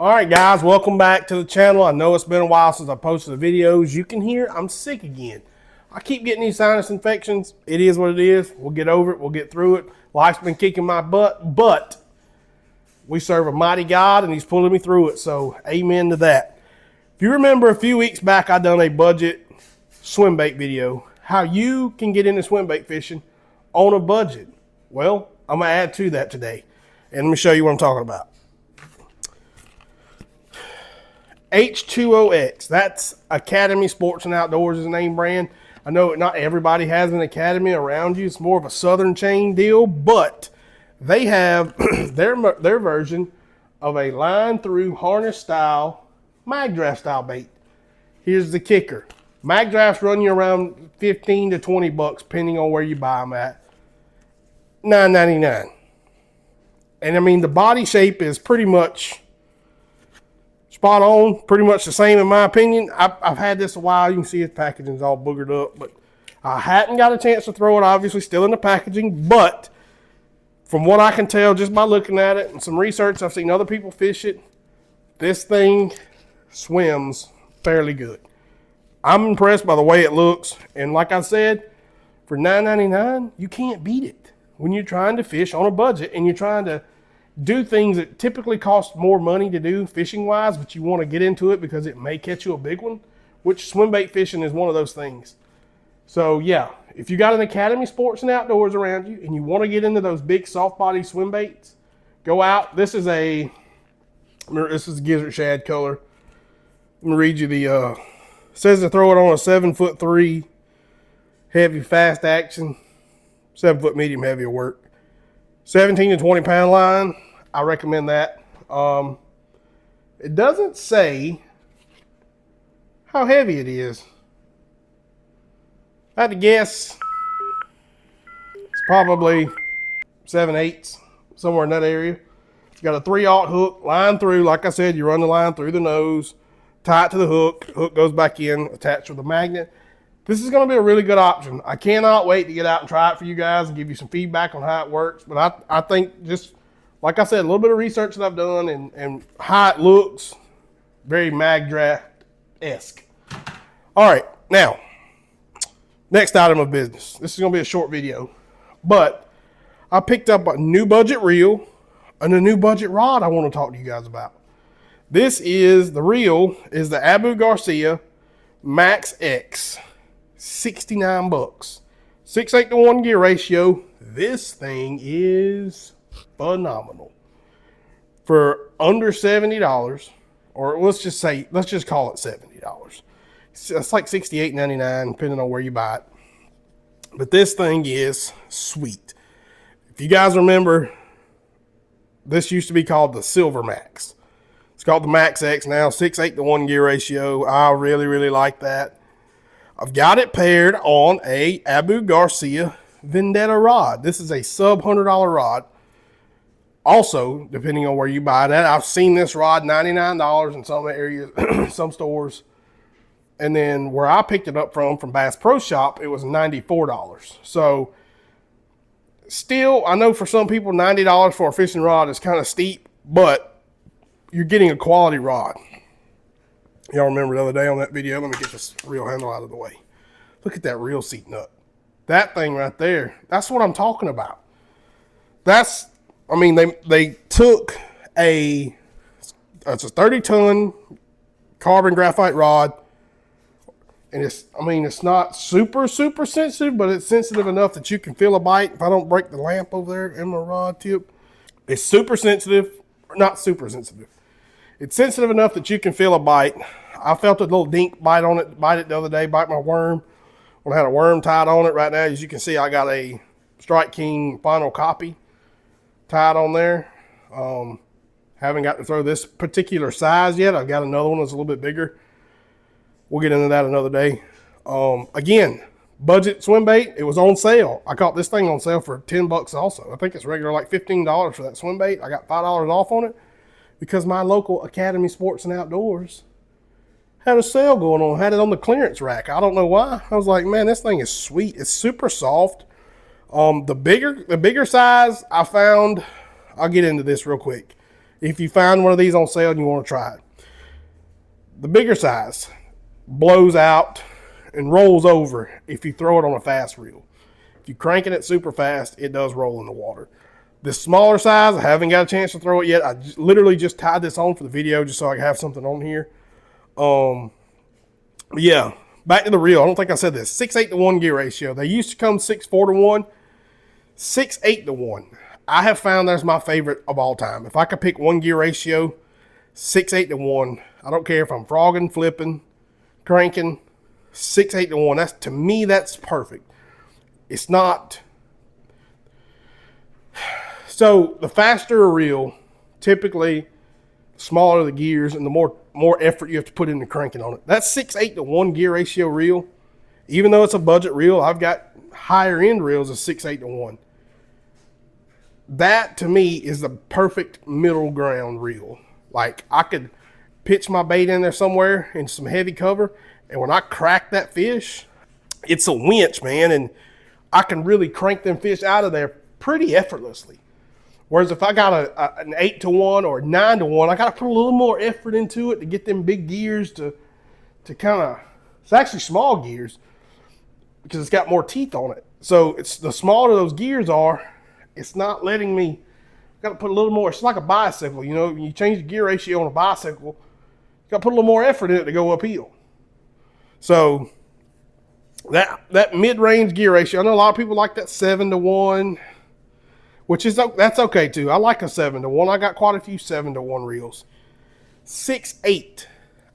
All right, guys, welcome back to the channel. I know it's been a while since I posted the videos. You can hear I'm sick again. I keep getting these sinus infections. It is what it is. We'll get over it. We'll get through it. Life's been kicking my butt, but we serve a mighty God, and he's pulling me through it, so amen to that. If you remember a few weeks back, I done a budget swim bait video, how you can get into swim bait fishing on a budget. Well, I'm going to add to that today, and let me show you what I'm talking about. H2OX, that's Academy Sports and Outdoors is the name brand. I know not everybody has an Academy around you. It's more of a southern chain deal, but they have their version of a line through harness style, mag draft style bait. Here's the kicker. Mag drafts run you around 15 to 20 bucks, depending on where you buy them at. $9.99. And I mean, the body shape is pretty much spot on, pretty much the same in my opinion. I've had this a while. You can see its packaging's all boogered up, but I hadn't got a chance to throw it, obviously still in the packaging, but from what I can tell just by looking at it and some research, I've seen other people fish it, this thing swims fairly good. I'm impressed by the way it looks, and like I said, for $9.99, you can't beat it when you're trying to fish on a budget and you're trying to do things that typically cost more money to do fishing wise, but you want to get into it because it may catch you a big one, which swim bait fishing is one of those things. So yeah, if you got an Academy Sports and Outdoors around you and you want to get into those big soft body swim baits, go out. This is gizzard shad color. Let me read you the, says to throw it on a 7'3" heavy fast action, 7 foot medium heavy will work. 17 to 20 pound line, I recommend that. It doesn't say how heavy it is. I had to guess it's probably 7/8, somewhere in that area. It's got a 3/0 hook, line through. Like I said, you run the line through the nose, tie it to the hook. Hook goes back in, attached with a magnet. This is going to be a really good option. I cannot wait to get out and try it for you guys and give you some feedback on how it works. But I think, just like I said, a little bit of research that I've done and how it looks, very mag draft-esque. All right, now, next item of business. This is going to be a short video, but I picked up a new budget reel and a new budget rod I want to talk to you guys about. The reel is the Abu Garcia Max X. 69 bucks. 6/8 to 1 gear ratio. This thing is phenomenal. For under $70, or let's just call it $70. It's like $68.99 depending on where you buy it. But this thing is sweet. If you guys remember, this used to be called the Silver Max. It's called the Max X now, 6/8 to 1 gear ratio. I really, really like that. I've got it paired on a Abu Garcia Vendetta rod. This is a sub $100 rod. Also, depending on where you buy it at, I've seen this rod $99 in some areas, some stores. And then where I picked it up from Bass Pro Shop, it was $94. So still, I know for some people, $90 for a fishing rod is kind of steep, but you're getting a quality rod. Y'all remember the other day on that video? Let me get this reel handle out of the way. Look at that reel seat nut. That thing right there, that's what I'm talking about. That's, I mean, they took it's a 30-ton carbon graphite rod, and it's not super sensitive, but it's sensitive enough that you can feel a bite. If I don't break the lamp over there in my rod tip, it's super sensitive, not super sensitive. It's sensitive enough that you can feel a bite. I felt a little dink bite it the other day, bite my worm. When I had a worm tied on it right now, as you can see, I got a Strike King Final Copy tied on there. Haven't got to throw this particular size yet. I've got another one that's a little bit bigger. We'll get into that another day. Again, budget swim bait. It was on sale. I caught this thing on sale for 10 bucks also. I think it's regular like $15 for that swim bait. I got $5 off on it because my local Academy Sports and Outdoors had a sale going on, had it on the clearance rack. I don't know why. I was like, man, this thing is sweet. It's super soft. The bigger size I found, I'll get into this real quick. if you find one of these on sale and you want to try it. The bigger size blows out and rolls over if you throw it on a fast reel. If you're cranking it super fast, it does roll in the water. This smaller size, I haven't got a chance to throw it yet. I literally just tied this on for the video just so I can have something on here. Yeah, back to the reel. I don't think I said this. 6:8 to 1 gear ratio. They used to come 6:4 to 1. 6:8 to 1. I have found that's my favorite of all time. If I could pick one gear ratio, 6:8 to 1. I don't care if I'm frogging, flipping, cranking. 6:8 to 1. To me, that's perfect. It's not. So the faster a reel, typically smaller the gears and the more effort you have to put into cranking on it. That 6:8 to 1 gear ratio reel, even though it's a budget reel, I've got higher end reels of 6:8 to 1. That to me is the perfect middle ground reel. Like I could pitch my bait in there somewhere in some heavy cover, and when I crack that fish, it's a winch, man, and I can really crank them fish out of there pretty effortlessly. Whereas if I got an 8 to 1 or 9 to 1, I got to put a little more effort into it to get them big gears to kind of, it's actually small gears because it's got more teeth on it. So it's the smaller those gears are, it's not letting me, got to put a little more, it's like a bicycle, you know, when you change the gear ratio on a bicycle, you got to put a little more effort in it to go uphill. So that mid-range gear ratio, I know a lot of people like that 7 to 1, which is, that's okay too. I like a 7 to 1. I got quite a few 7 to 1 reels. 6:8.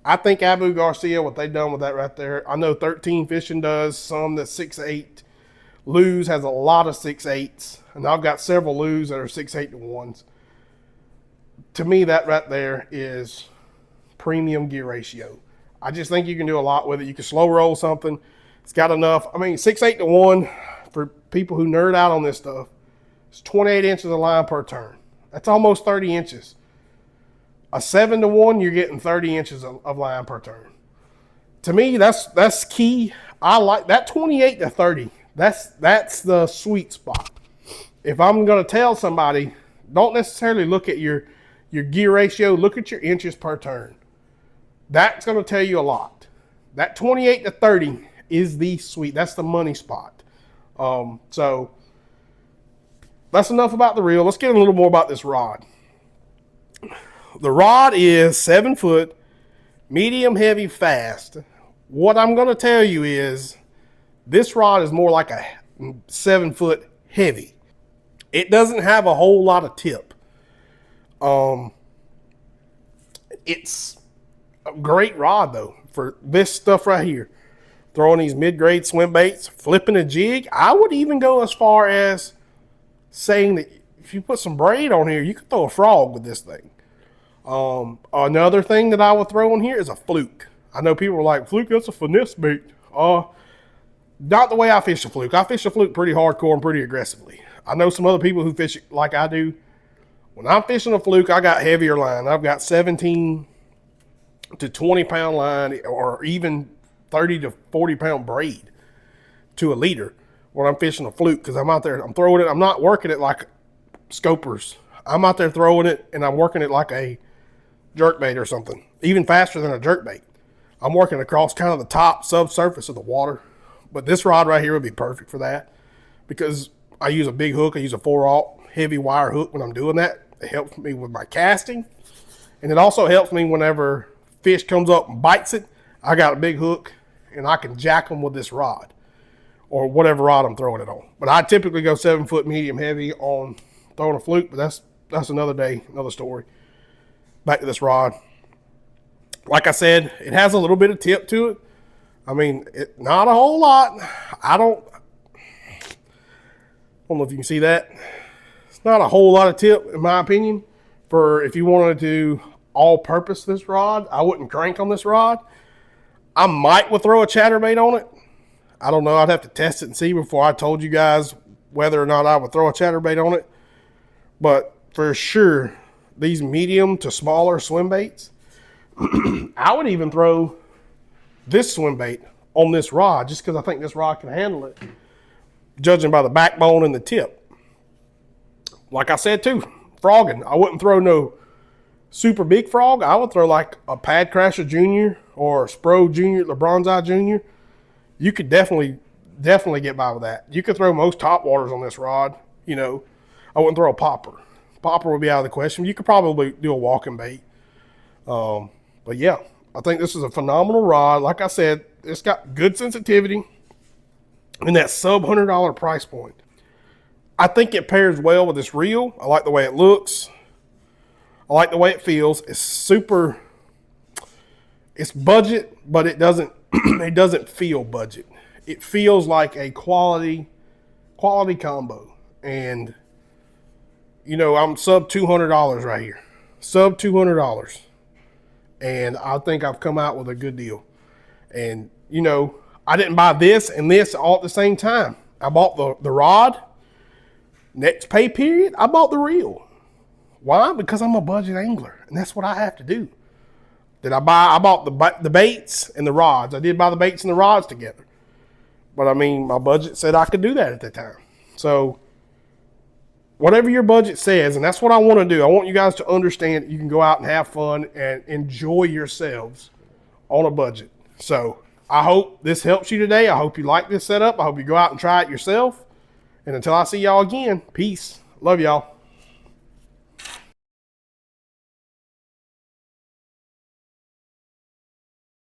I think Abu Garcia, what they've done with that right there. I know 13 Fishing does some that's 6:8. Lew's has a lot of 6:8s, and I've got several Lew's that are 6:8 to 1s. To me, that right there is premium gear ratio. I just think you can do a lot with it. You can slow roll something. It's got enough. I mean, 6:8 to 1 for people who nerd out on this stuff. It's 28 inches of line per turn. That's almost 30 inches. A 7 to 1, you're getting 30 inches of line per turn. To me, that's key. I like that 28 to 30. That's the sweet spot. If I'm going to tell somebody, don't necessarily look at your gear ratio, look at your inches per turn. That's going to tell you a lot. That 28 to 30 is the sweet. That's the money spot. So that's enough about the reel. Let's get a little more about this rod. The rod is 7 foot, medium, heavy, fast. What I'm going to tell you is this rod is more like a 7 foot heavy. It doesn't have a whole lot of tip. It's a great rod though for this stuff right here. Throwing these mid-grade swim baits, flipping a jig. I would even go as far as saying that if you put some braid on here, you could throw a frog with this thing. Another thing that I would throw in here is a fluke. I know people are like, fluke, that's a finesse bait. Not the way I fish a fluke. I fish a fluke pretty hardcore and pretty aggressively. I know some other people who fish it like I do. When I'm fishing a fluke, I got heavier line. I've got 17 to 20 pound line or even 30 to 40 pound braid to a leader when I'm fishing a fluke, because I'm out there, I'm throwing it, I'm not working it like scopers. I'm out there throwing it and I'm working it like a jerkbait or something, even faster than a jerkbait. I'm working across kind of the top subsurface of the water. But this rod right here would be perfect for that because I use a big hook. I use a 4/0 heavy wire hook when I'm doing that. It helps me with my casting. And it also helps me whenever fish comes up and bites it. I got a big hook and I can jack them with this rod or whatever rod I'm throwing it on. But I typically go 7 foot medium heavy on throwing a fluke, but that's another day, another story. Back to this rod. Like I said, it has a little bit of tip to it. I mean, not a whole lot. I don't know if you can see that. It's not a whole lot of tip, in my opinion, for if you wanted to all-purpose this rod. I wouldn't crank on this rod. I might would throw a chatterbait on it. I don't know. I'd have to test it and see before I told you guys whether or not I would throw a chatterbait on it. But for sure, these medium to smaller swim baits, I would even throw this swim bait on this rod just because I think this rod can handle it, judging by the backbone and the tip. Like I said too, frogging. I wouldn't throw no super big frog, I would throw like a Pad Crasher Jr. or a Spro Jr., the Bronzeye Jr. You could definitely get by with that. You could throw most top waters on this rod. You know, I wouldn't throw a popper. Popper would be out of the question. You could probably do a walking bait. But yeah, I think this is a phenomenal rod. Like I said, it's got good sensitivity in that sub $100 price point. I think it pairs well with this reel. I like the way it looks. I like the way it feels. It's super, it's budget, but it doesn't it doesn't feel budget. It feels like a quality combo. And you know, I'm sub $200 right here. Sub $200. And I think I've come out with a good deal. And you know, I didn't buy this and this all at the same time. I bought the rod. Next pay period, I bought the reel. Why? Because I'm a budget angler, and that's what I have to do. I bought the baits and the rods. I did buy the baits and the rods together. But I mean, my budget said I could do that at the time. So whatever your budget says, and that's what I want to do. I want you guys to understand that you can go out and have fun and enjoy yourselves on a budget. So I hope this helps you today. I hope you like this setup. I hope you go out and try it yourself. And until I see y'all again, peace. Love y'all.